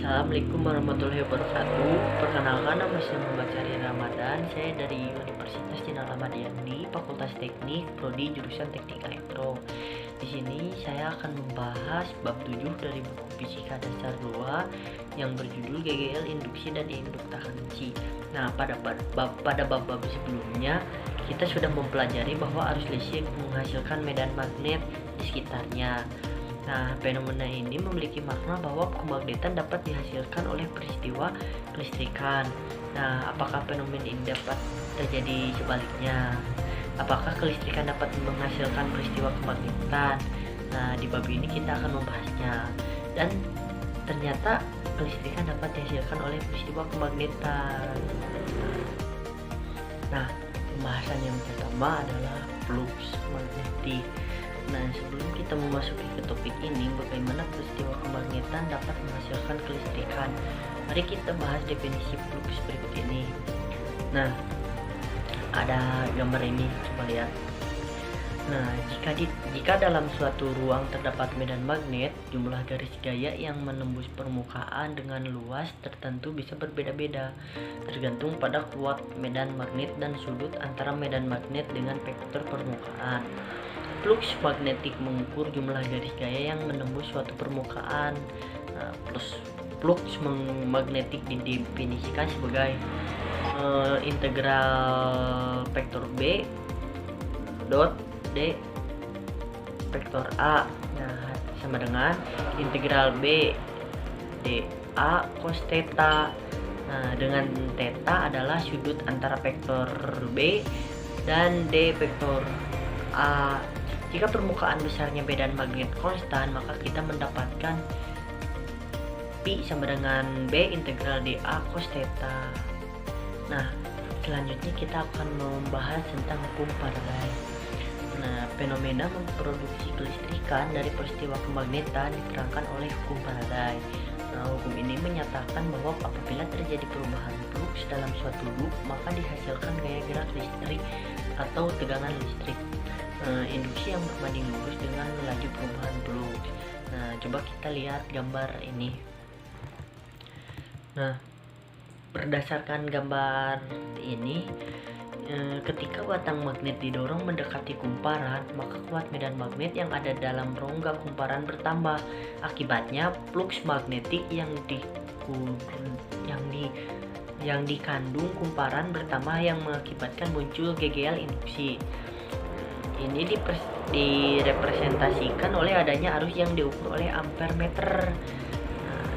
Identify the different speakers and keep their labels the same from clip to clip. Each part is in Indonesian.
Speaker 1: Assalamualaikum warahmatullahi wabarakatuh. Perkenalkan, nama saya Muhammad Syahri Ramadan. Saya dari Universitas Jenderal Ahmad Yani, Fakultas Teknik, Prodi jurusan Teknik Elektro. Di sini saya akan membahas bab 7 dari buku Fisika Dasar 2 yang berjudul GGL Induksi dan Induktansi. Nah, pada bab-bab sebelumnya kita sudah mempelajari bahwa arus listrik menghasilkan medan magnet di sekitarnya. Nah, fenomena ini memiliki makna bahwa kemagnetan dapat dihasilkan oleh peristiwa kelistrikan. Nah, apakah fenomena ini dapat terjadi sebaliknya? Apakah kelistrikan dapat menghasilkan peristiwa kemagnetan? Nah, di bab ini kita akan membahasnya. Dan ternyata kelistrikan dapat dihasilkan oleh peristiwa kemagnetan. Nah, pembahasan yang pertama adalah flux magnetik. Nah, sebelum kita memasuki ke topik ini, bagaimana peristiwa kemagnetan dapat menghasilkan kelistrikan, mari kita bahas definisi flux berikut ini. Nah, ada gambar ini, coba lihat. Nah, jika dalam suatu ruang terdapat medan magnet, jumlah garis gaya yang menembus permukaan dengan luas tertentu bisa berbeda-beda, tergantung pada kuat medan magnet dan sudut antara medan magnet dengan vektor permukaan. Flux magnetik mengukur jumlah garis gaya yang menembus suatu permukaan. Nah, flux magnetik didefinisikan sebagai integral vektor B dot D vektor A. Nah, sama dengan integral B dA cos theta. Nah, dengan theta adalah sudut antara vektor B dan D vektor A. Jika permukaan besarnya medan magnet konstan, maka kita mendapatkan Pi sama dengan B integral dA cos theta. Nah, selanjutnya kita akan membahas tentang hukum Faraday. Nah, fenomena memproduksi kelistrikan dari peristiwa kemagnetan diterangkan oleh hukum Faraday. Nah, hukum ini menyatakan bahwa apabila terjadi perubahan flux dalam suatu loop, maka dihasilkan gaya gerak listrik atau tegangan listrik. Induksi yang berbanding lurus dengan laju perubahan flux. Nah, coba kita lihat gambar ini. Nah, berdasarkan gambar ini, ketika batang magnet didorong mendekati kumparan, maka kuat medan magnet yang ada dalam rongga kumparan bertambah. Akibatnya, flux magnetik yang dikandung kumparan bertambah yang mengakibatkan muncul GGL induksi. Ini direpresentasikan oleh adanya arus yang diukur oleh ampere meter.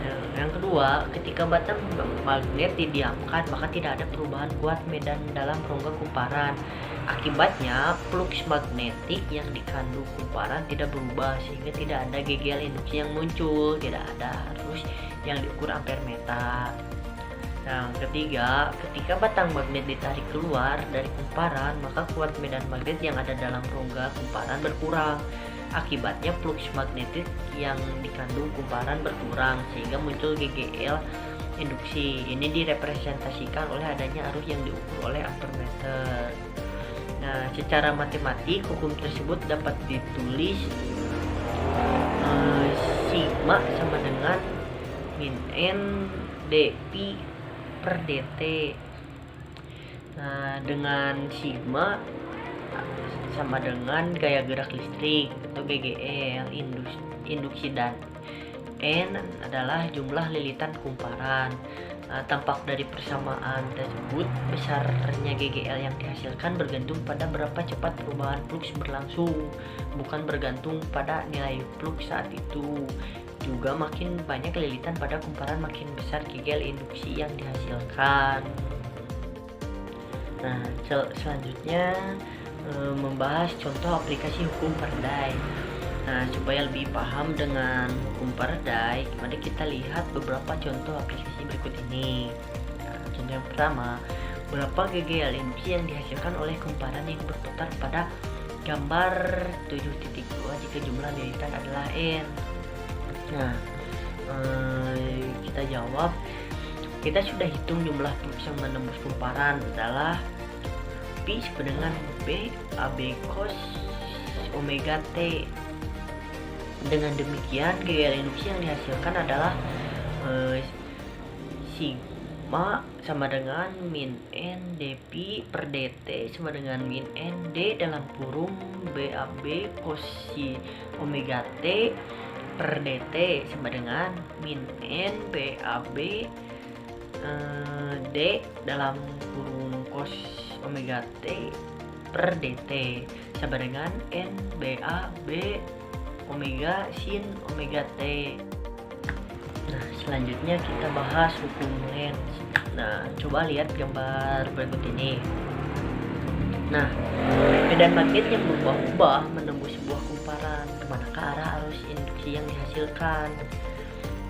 Speaker 1: Nah, yang kedua, ketika batang magnet didiamkan, maka tidak ada perubahan kuat medan dalam rongga kumparan. Akibatnya, flux magnetik yang dikandung kumparan tidak berubah, sehingga tidak ada GGL induksi yang muncul, tidak ada arus yang diukur ampere meter. Yang ketiga, ketika batang magnet ditarik keluar dari kumparan, maka kuat medan magnet yang ada dalam rongga kumparan berkurang. Akibatnya flux magnetik yang dikandung kumparan berkurang, sehingga muncul GGL induksi. Ini direpresentasikan oleh adanya arus yang diukur oleh ampere meter. Nah, secara matematik hukum tersebut dapat ditulis sigma sama dengan min n dpi per dt. Nah, dengan sigma sama dengan gaya gerak listrik atau GGL induksi, dan N adalah jumlah lilitan kumparan. Nah, tampak dari persamaan tersebut, besarnya GGL yang dihasilkan bergantung pada berapa cepat perubahan flux berlangsung, bukan bergantung pada nilai flux saat itu. Juga makin banyak lilitan pada kumparan, makin besar GGL induksi yang dihasilkan. Nah, selanjutnya membahas contoh aplikasi hukum Faraday. Nah, supaya lebih paham dengan hukum Faraday, mari kita lihat beberapa contoh aplikasi berikut ini. Nah, contoh yang pertama, berapa GGL induksi yang dihasilkan oleh kumparan yang berputar pada gambar 7.2 jika jumlah lilitan adalah N. Nah, kita jawab, kita sudah hitung jumlah flux yang menembus kumparan adalah Pi sama dengan B AB cos omega T. Dengan demikian, GGL induksi yang dihasilkan adalah sigma sama dengan min n dpi per dt sama dengan min n d dalam kurung BAB cos omega t per dt sama dengan min n BAB d dalam kurung cos omega t per dt sama dengan n BAB omega sin omega t. Nah, selanjutnya kita bahas hukum Lenz. Nah, coba lihat gambar berikut ini. Nah, medan magnet yang berubah-ubah menembus sebuah kumparan, kemanakah arah arus induksi yang dihasilkan.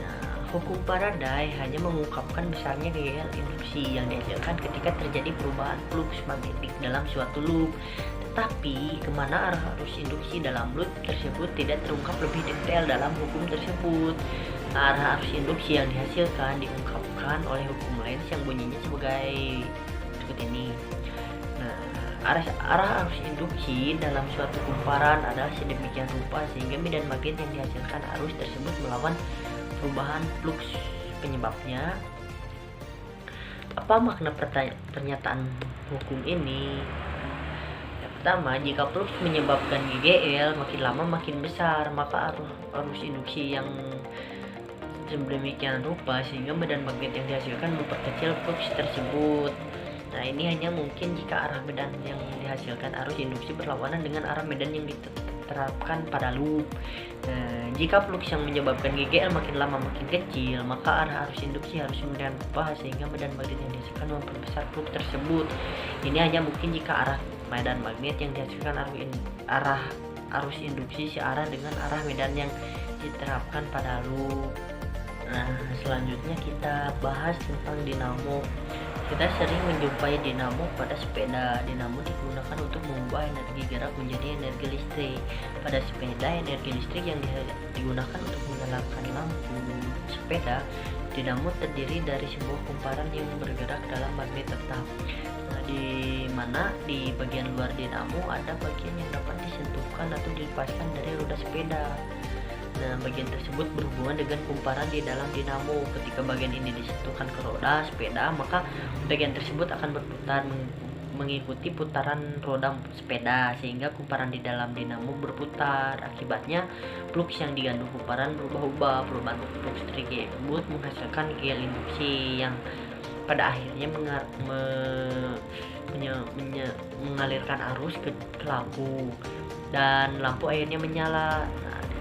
Speaker 1: Nah, hukum Faraday hanya mengungkapkan besarnya gaya induksi yang dihasilkan ketika terjadi perubahan fluks magnetik dalam suatu loop. Tetapi kemana arah arus induksi dalam loop tersebut tidak terungkap lebih detail dalam hukum tersebut. Arah arus induksi yang dihasilkan diungkapkan oleh hukum Lenz yang bunyinya sebagai berikut ini. Nah, arah arus induksi dalam suatu kumparan adalah sedemikian rupa sehingga medan magnet yang dihasilkan arus tersebut melawan perubahan fluks penyebabnya. Apa makna pernyataan hukum ini? Pertama, jika fluks menyebabkan GGL makin lama makin besar, maka arus induksi yang sedemikian rupa sehingga medan magnet yang dihasilkan memperkecil fluks tersebut. Nah, ini hanya mungkin jika arah medan yang dihasilkan arus induksi berlawanan dengan arah medan yang diterapkan pada loop. Nah, jika fluks yang menyebabkan GGL makin lama makin kecil, maka arah arus induksi harus merubah sehingga medan magnet yang dihasilkan memperbesar fluks tersebut. Ini hanya mungkin jika arah medan magnet yang dihasilkan arah arus induksi searah dengan arah medan yang diterapkan pada loop. Nah, selanjutnya kita bahas tentang dinamo. Kita sering menjumpai dinamo pada sepeda. Dinamo digunakan untuk mengubah energi gerak menjadi energi listrik. Pada sepeda, energi listrik yang digunakan untuk menyalakan lampu sepeda, dinamo terdiri dari sebuah kumparan yang bergerak dalam magnet tetap. Nah, di mana di bagian luar dinamo ada bagian yang dapat disentuhkan atau dilepaskan dari roda sepeda. Nah, bagian tersebut berhubungan dengan kumparan di dalam dinamo. Ketika bagian ini disentuhkan ke roda sepeda, maka bagian tersebut akan berputar mengikuti putaran roda sepeda sehingga kumparan di dalam dinamo berputar. Akibatnya, fluks yang digandung kumparan berubah-ubah. Perubahan fluks tersebut menghasilkan gaya induksi yang pada akhirnya mengalirkan arus ke lampu dan lampu akhirnya menyala.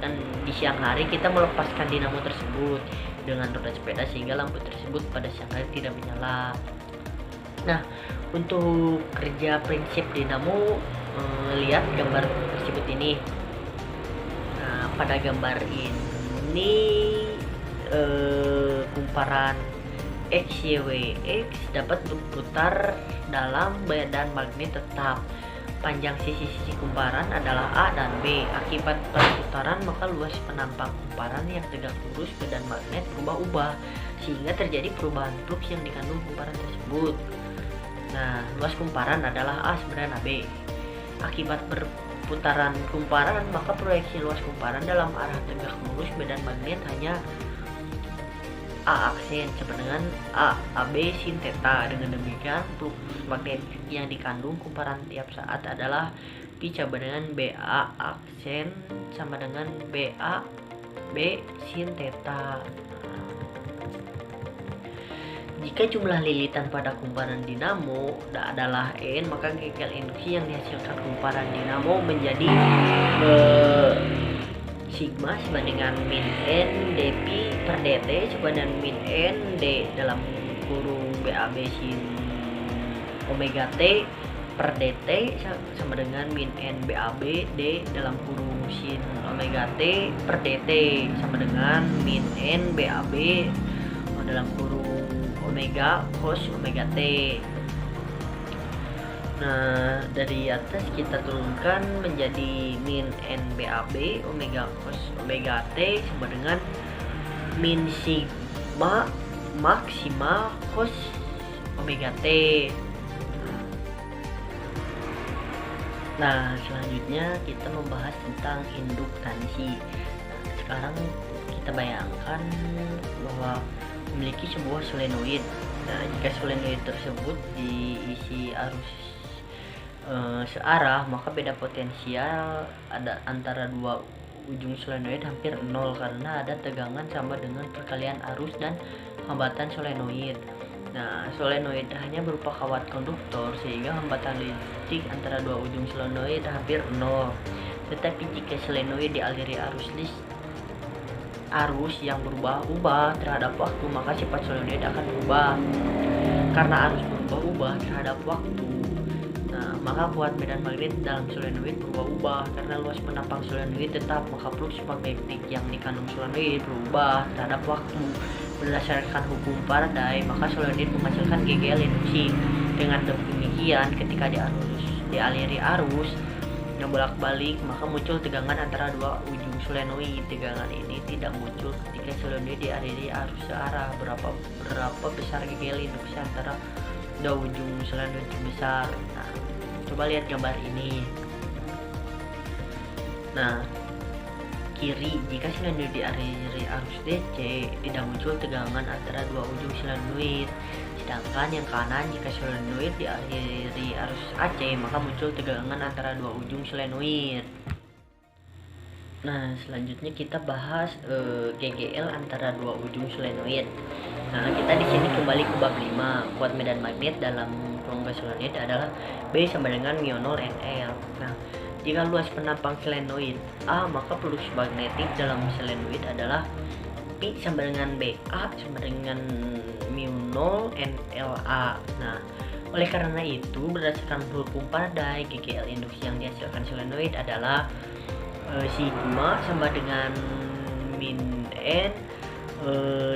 Speaker 1: Dan di siang hari kita melepaskan dinamo tersebut dengan roda sepeda sehingga lampu tersebut pada siang hari tidak menyala. Nah, untuk kerja prinsip dinamo, lihat gambar tersebut ini. Nah, pada gambar ini kumparan XYWX dapat berputar dalam badan magnet tetap. Panjang sisi-sisi kumparan adalah A dan B. Akibat perputaran, maka luas penampang kumparan yang tegak lurus badan magnet berubah-ubah sehingga terjadi perubahan fluks yang dikandung kumparan tersebut. Nah, luas kumparan adalah A sama dengan AB. Akibat perputaran kumparan, maka proyeksi luas kumparan dalam arah tegak lurus badan magnet hanya A aksen sama dengan A AB sin theta. Dengan demikian, fluks magnet yang dikandung kumparan tiap saat adalah P sama dengan BA aksen sama dengan BA B sin theta. Jika jumlah lilitan pada kumparan dinamo adalah N, maka gaya induksi yang dihasilkan kumparan dinamo menjadi sigma sama dengan min N dpi per dt sama dengan min N d dalam kurung BAB sin omega t per dt sama dengan min N BAB d dalam kurung sin omega t per dt sama dengan min N BAB dalam kurung omega cos omega t. Nah, dari atas kita turunkan menjadi min N BAB omega cos omega T sama dengan min sigma maksima cos omega T. Nah, selanjutnya kita membahas tentang induktansi. Nah, sekarang kita bayangkan bahwa memiliki sebuah solenoid. Nah, jika solenoid tersebut diisi arus searah, maka beda potensial ada antara dua ujung solenoid hampir nol karena ada tegangan sama dengan perkalian arus dan hambatan solenoid. Nah, solenoid hanya berupa kawat konduktor sehingga hambatan listrik antara dua ujung solenoid hampir nol. Tetapi jika solenoid dialiri arus yang berubah-ubah terhadap waktu, maka sifat solenoid akan berubah. Karena arus berubah-ubah terhadap waktu, nah, maka kuat medan magnet dalam solenoid berubah-ubah. Karena luas penapang solenoid tetap, maka flux magnetik yang dikandung solenoid berubah terhadap waktu. Berdasarkan hukum Faraday, maka solenoid menghasilkan GGL induksi. Dengan demikian, ketika dialiri arus yang bolak-balik, maka muncul tegangan antara dua ujung solenoid. Tegangan ini tidak muncul ketika solenoid dialiri arus searah. Berapa besar GGL induksi antara dua ujung solenoid terbesar? Nah, coba lihat gambar ini. Nah, kiri, jika solenoid dialiri arus DC, tidak muncul tegangan antara dua ujung solenoid. Sedangkan yang kanan, jika solenoid dialiri arus AC, maka muncul tegangan antara dua ujung solenoid. Nah, selanjutnya kita bahas GGL antara dua ujung solenoid. Nah, kita di sini kembali ke bab 5. Kuat medan magnet dalam rongga solenoid adalah B sama dengan mu0 NL. Nah, jika luas penampang solenoid A, maka flux magnetik dalam solenoid adalah P sama dengan BA sama dengan mu0 NLA. Nah, oleh karena itu, berdasarkan hukum Faraday, GGL induksi yang dihasilkan solenoid adalah sigma sama dengan min N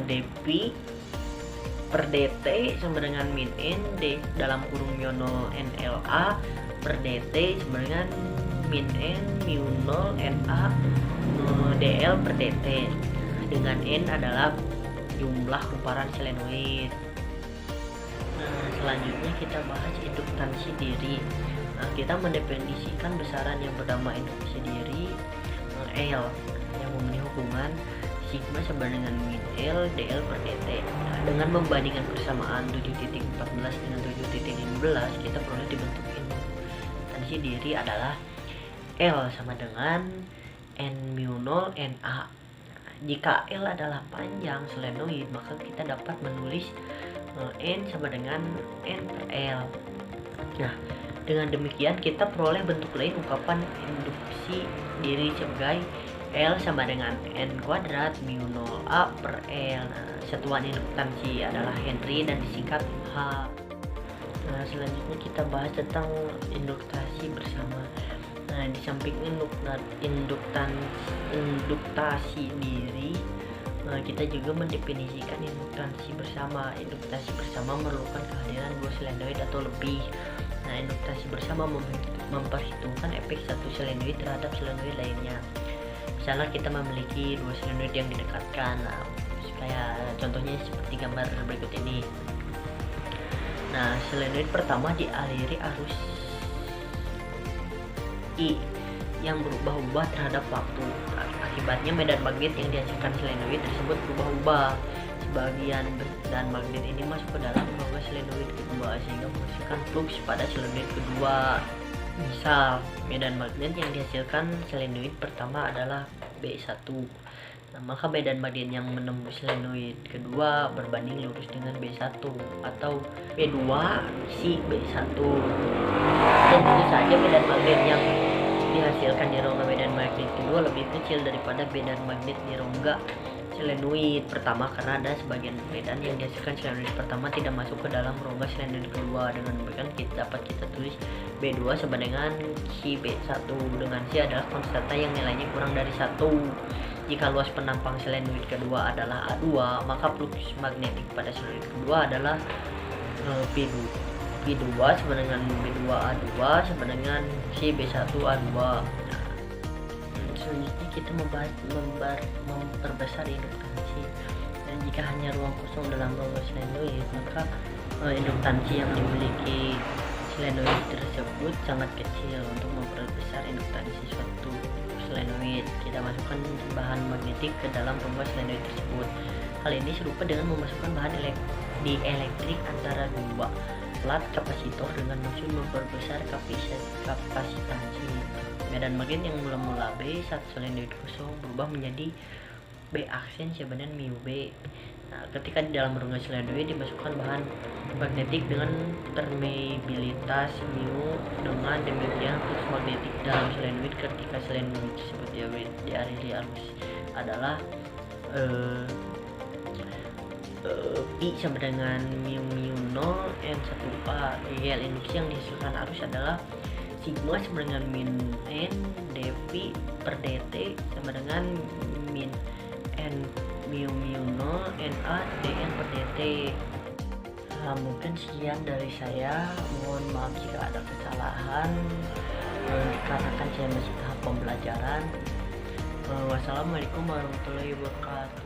Speaker 1: dP per dt sama dengan min N d dalam kurung mu0 NLA per dt sama dengan min N mu0 NA dl per dt, dengan N adalah jumlah kumparan solenoid. Nah, selanjutnya kita bahas induktansi diri. Nah, kita mendefinisikan besaran yang bernama induksi diri L yang memiliki hubungan sigma sama dengan min L dl per dt. Nah, dengan membandingkan persamaan 7.14 dengan 7.15, kita peroleh dibentuk induktansi diri adalah L sama dengan N mu0 NA. Jika L adalah panjang solenoid, maka kita dapat menulis N sama dengan N per L. Nah, dengan demikian kita peroleh bentuk lain ungkapan induksi diri sebagai L sama dengan N kuadrat mu0 A per L. Nah, satuan induktansi adalah Henry dan disingkat H. Nah, selanjutnya kita bahas tentang induktasi bersama. Nah, di samping induktasi diri, kita juga mendefinisikan induktansi bersama. Induktasi bersama memerlukan kehadiran dua solenoid atau lebih. Nah, induktasi bersama memperhitungkan efek satu solenoid terhadap solenoid lainnya. Misalnya kita memiliki dua solenoid yang didekatkan. Nah, supaya contohnya seperti gambar berikut ini. Nah, solenoid pertama dialiri arus I yang berubah-ubah terhadap waktu. Akibatnya medan magnet yang dihasilkan solenoid tersebut berubah-ubah. Sebagian medan magnet ini masuk ke dalam rongga solenoid kedua sehingga menghasilkan flux pada solenoid kedua. Misal, medan magnet yang dihasilkan solenoid pertama adalah B1. Nah, maka medan magnet yang menembus solenoid kedua berbanding lurus dengan B1 atau B2 si B1. Dan tentu saja medan magnet yang dihasilkan di rongga medan magnet kedua lebih kecil daripada medan magnet di rongga solenoid pertama, karena ada sebagian medan yang dihasilkan solenoid pertama tidak masuk ke dalam rongga solenoid kedua. Dengan demikian dapat kita tulis B2 sama dengan si B1, dengan si adalah konstanta yang nilainya kurang dari 1. Jika luas penampang solenoid kedua adalah A2, maka flux magnetik pada solenoid kedua adalah P2 sama dengan B2 A2 sama dengan si B1 A2. Selanjutnya kita memperbesar induktansi. Dan jika hanya ruang kosong dalam rongga solenoid, maka induktansi yang dimiliki solenoid tersebut sangat kecil. Untuk memperbesar induktansi suatu solenoid, kita masukkan bahan magnetik ke dalam rongga solenoid tersebut. Hal ini serupa dengan memasukkan bahan dielektrik antara dua plat kapasitor dengan maksud memperbesar kapasitansi. Medan magnet yang mula-mula B saat solenoid kosong berubah menjadi B aksen sama dengan mu B. Nah, ketika di dalam rongga solenoid dimasukkan bahan magnetik dengan permeabilitas mu, dengan demikian flux magnetik dalam solenoid ketika solenoid tersebut dialiri arus adalah Pi sama dengan mu 0 N1A. Gel induksi yang dihasilkan arus adalah sigma sama dengan min N dV per dt sama dengan min N mu 0 Na dN per dt. Mungkin sekian dari saya, mohon maaf jika ada kesalahan dikarenakan saya masih tahap pembelajaran. Wassalamualaikum warahmatullahi wabarakatuh.